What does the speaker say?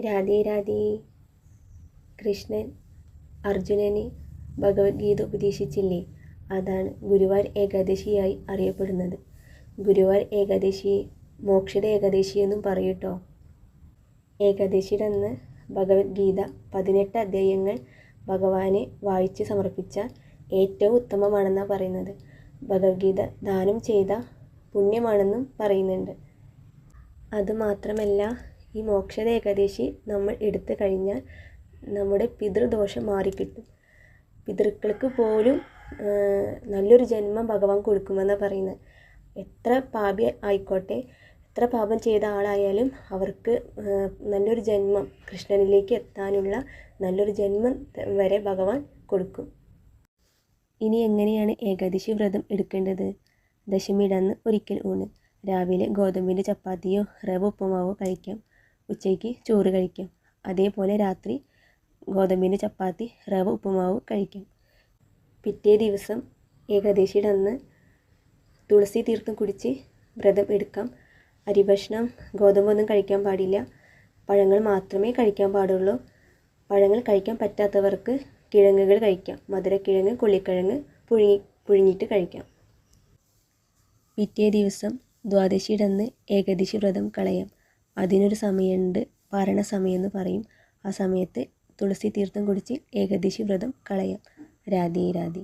രാധേ രാധേ. കൃഷ്ണൻ അർജുനന് ഭഗവത്ഗീത ഉപദേശിച്ചില്ലേ, അതാണ് ഗുരുവായൂർ ഏകാദശിയായി അറിയപ്പെടുന്നത്. ഗുരുവായൂർ ഏകാദശിയെ മോക്ഷദ ഏകാദശി എന്നും പറയൂട്ടോ. ഏകാദശിയുടെ അന്ന് ഭഗവത്ഗീത 18 അധ്യായങ്ങൾ ഭഗവാനെ വായിച്ച് സമർപ്പിച്ചാൽ ഏറ്റവും ഉത്തമമാണെന്നാണ് പറയുന്നത്. ഭഗവത്ഗീത ദാനം ചെയ്ത പുണ്യമാണെന്നും പറയുന്നുണ്ട്. അതുമാത്രമല്ല, ഈ മോക്ഷദ ഏകാദശി നമ്മൾ എടുത്തു കഴിഞ്ഞാൽ നമ്മുടെ പിതൃദോഷം മാറിക്കിട്ടും. പിതൃക്കൾക്ക് പോലും നല്ലൊരു ജന്മം ഭഗവാൻ കൊടുക്കുമെന്നാണ് പറയുന്നത്. എത്ര പാപി ആയിക്കോട്ടെ, എത്ര പാപം ചെയ്ത ആളായാലും അവർക്ക് നല്ലൊരു ജന്മം, കൃഷ്ണനിലേക്ക് എത്താനുള്ള നല്ലൊരു ജന്മം വരെ ഭഗവാൻ കൊടുക്കും. ഇനി എങ്ങനെയാണ് ഏകാദശി വ്രതം എടുക്കേണ്ടത്? ദശമിയുടെ അന്ന് ഒരിക്കൽ ഊണ്. രാവിലെ ഗോതമ്പിൻ്റെ ചപ്പാത്തിയോ റവ ഉപ്പുമാവോ കഴിക്കാം. ഉച്ചയ്ക്ക് ചോറ് കഴിക്കാം. അതേപോലെ രാത്രി ഗോതമ്പിൻ്റെ ചപ്പാത്തി റവ ഉപ്പുമാവ് കഴിക്കാം. പിറ്റേ ദിവസം ഏകാദശിയുടെ അന്ന് തുളസി തീർത്ഥം കുടിച്ച് വ്രതം എടുക്കാം. അരിഭക്ഷണം, ഗോതമ്പൊന്നും കഴിക്കാൻ പാടില്ല. പഴങ്ങൾ മാത്രമേ കഴിക്കാൻ പാടുള്ളൂ. പഴങ്ങൾ കഴിക്കാൻ പറ്റാത്തവർക്ക് കിഴങ്ങുകൾ കഴിക്കാം. മധുരക്കിഴങ്ങ്, കൊള്ളിക്കിഴങ്ങ് പുഴുങ്ങിയിട്ട് കഴിക്കാം. പിറ്റേ ദിവസം ദ്വാദശിയുടെ അന്ന് ഏകാദശി വ്രതം കളയാം. അതിനൊരു സമയമുണ്ട്, പാരണ സമയം എന്ന് പറയും. ആ സമയത്ത് തുളസി തീർത്ഥം കുടിച്ച് ഏകാദശി വ്രതം കളയാം. രാധേ രാധേ.